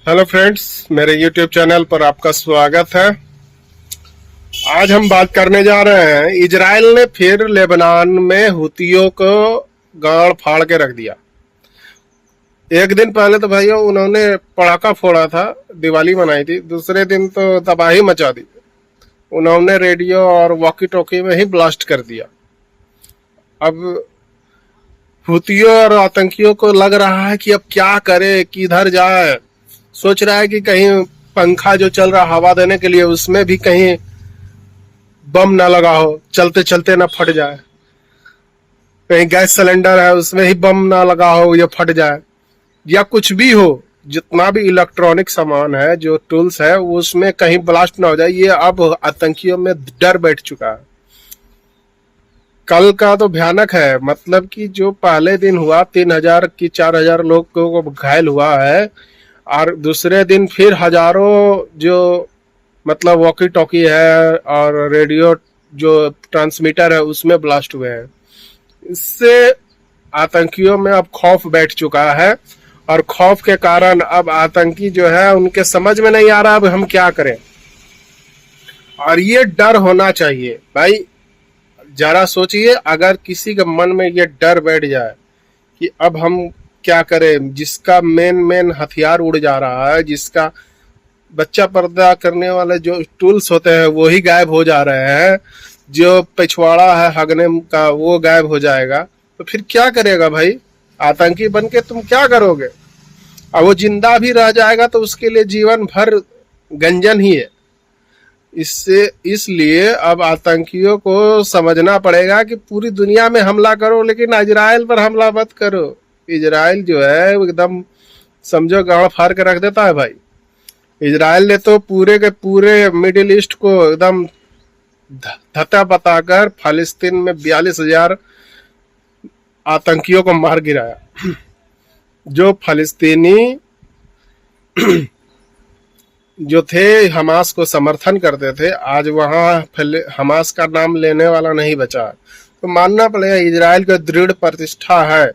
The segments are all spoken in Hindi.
हेलो फ्रेंड्स, मेरे YouTube चैनल पर आपका स्वागत है। आज हम बात करने जा रहे हैं, इजराइल ने फिर लेबनान में हुतियों को गाड़ फाड़ के रख दिया। एक दिन पहले तो भैया उन्होंने पटाखा फोड़ा था, दिवाली मनाई थी। दूसरे दिन तो तबाही मचा दी, उन्होंने रेडियो और वॉकी टॉकी में ही ब्लास्ट कर दिया। अब हुतियों और आतंकियों को लग रहा है कि अब क्या करे, किधर जाए। सोच रहा है कि कहीं पंखा जो चल रहा हवा देने के लिए उसमें भी कहीं बम ना लगा हो, चलते चलते ना फट जाए। कहीं गैस सिलेंडर है उसमें ही बम ना लगा हो या फट जाए, या कुछ भी हो। जितना भी इलेक्ट्रॉनिक सामान है, जो टूल्स है, उसमें कहीं ब्लास्ट ना हो जाए। ये अब आतंकियों में डर बैठ चुका है। कल का तो भयानक है, मतलब कि जो पहले दिन हुआ 3,000 की 4,000 लोग को घायल हुआ है, और दूसरे दिन फिर हजारों जो मतलब वॉकी टॉकी है और रेडियो जो ट्रांसमीटर है उसमें ब्लास्ट हुए हैं। इससे आतंकियों में अब खौफ बैठ चुका है, और खौफ के कारण अब आतंकी जो है उनके समझ में नहीं आ रहा अब हम क्या करें। और ये डर होना चाहिए भाई। जरा सोचिए, अगर किसी के मन में ये डर बैठ जाए कि अब हम क्या करें, जिसका मेन हथियार उड़ जा रहा है, जिसका बच्चा पर्दा करने वाले जो टूल्स होते हैं वो ही गायब हो जा रहे हैं, जो पिछवाड़ा है हगने का वो गायब हो जाएगा, तो फिर क्या करेगा भाई? आतंकी बन के तुम क्या करोगे? अब वो जिंदा भी रह जाएगा तो उसके लिए जीवन भर गंजन ही है। इसलिए अब आतंकियों को समझना पड़ेगा कि पूरी दुनिया में हमला करो, लेकिन इजराइल पर हमला मत करो। इजराइल जो है वो एकदम समझो गाड़ फाड़ के रख देता है भाई। इजराइल ने तो पूरे के पूरे मिडिल ईस्ट को एकदम धत्ता बताकर फालिस्तीन में 42,000 आतंकियों को मार गिराया। जो फालिस्तीनी जो थे हमास को समर्थन करते थे, आज वहां हमास का नाम लेने वाला नहीं बचा। तो मानना पड़ेगा इजराइल का दृढ़ प्रतिष्ठा है,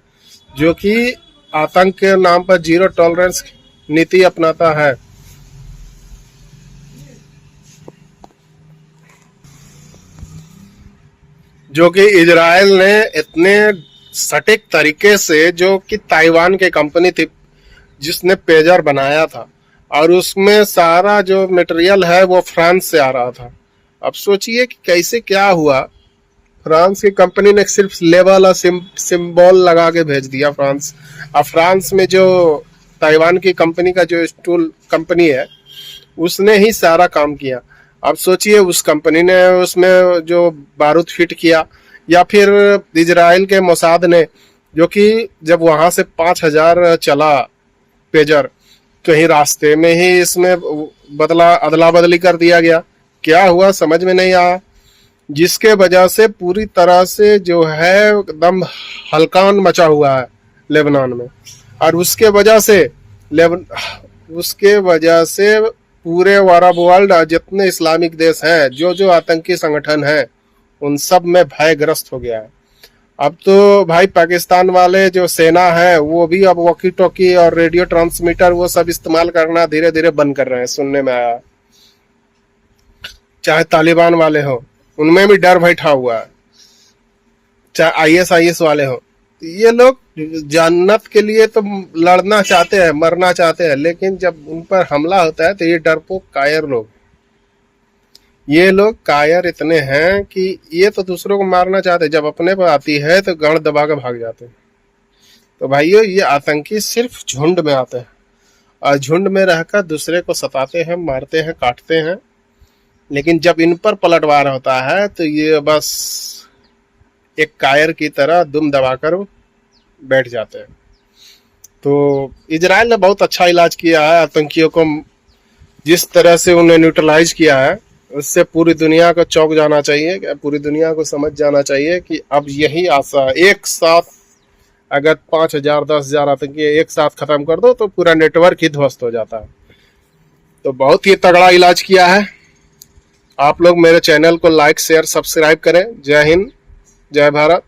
जो कि आतंक के नाम पर जीरो टॉलरेंस नीति अपनाता है। जो कि इजराइल ने इतने सटीक तरीके से, जो कि ताइवान की कंपनी थी जिसने पेजर बनाया था, और उसमें सारा जो मटेरियल है वो फ्रांस से आ रहा था। अब सोचिए कि कैसे क्या हुआ। फ्रांस की कंपनी ने सिर्फ लेबल और सिंबल लगा के भेज दिया फ्रांस। अब फ्रांस में जो ताइवान की कंपनी का जो टूल कंपनी है उसने ही सारा काम किया। अब सोचिए उस कंपनी ने उसमें जो बारूद फिट किया, या फिर इजराइल के मोसाद ने, जो कि जब वहां से 5,000 चला पेजर, कहीं रास्ते में ही इसमें अदला बदली कर दिया गया। क्या हुआ समझ में नहीं आया, जिसके वजह से पूरी तरह से जो है एकदम हलकान मचा हुआ है लेबनान में। और उसके वजह से पूरे अरब वर्ल्ड, जितने इस्लामिक देश हैं, जो आतंकी संगठन हैं, उन सब में भयग्रस्त हो गया है। अब तो भाई पाकिस्तान वाले जो सेना है वो भी अब वॉकी टॉकी और रेडियो ट्रांसमीटर वो सब इस्तेमाल करना धीरे धीरे बंद कर रहे हैं, सुनने में आया। चाहे तालिबान वाले हो, उनमें भी डर बैठा हुआ है, चाहे ISIS वाले हो। ये लोग जन्नत के लिए तो लड़ना चाहते हैं, मरना चाहते हैं, लेकिन जब उन पर हमला होता है तो ये डरपोक कायर लोग, ये लोग कायर इतने हैं कि ये तो दूसरों को मारना चाहते हैं, जब अपने पर आती है तो गांड दबा के भाग जाते हैं। तो भाइयों, ये आतंकी सिर्फ झुंड में आते हैं, और झुंड में रहकर दूसरे को सताते हैं, मारते हैं, काटते हैं। लेकिन जब इन पर पलटवार होता है तो ये बस एक कायर की तरह दुम दबाकर बैठ जाते हैं। तो इजराइल ने बहुत अच्छा इलाज किया है आतंकियों को। जिस तरह से उन्हें न्यूट्रलाइज किया है, उससे पूरी दुनिया को चौंक जाना चाहिए, पूरी दुनिया को समझ जाना चाहिए कि अब यही आशा, एक साथ अगर 5,000 10,000 आतंकी एक साथ खत्म कर दो तो पूरा नेटवर्क ही ध्वस्त हो जाता है। तो बहुत ही तगड़ा इलाज किया है। आप लोग मेरे चैनल को लाइक शेयर सब्सक्राइब करें। जय हिंद, जय भारत।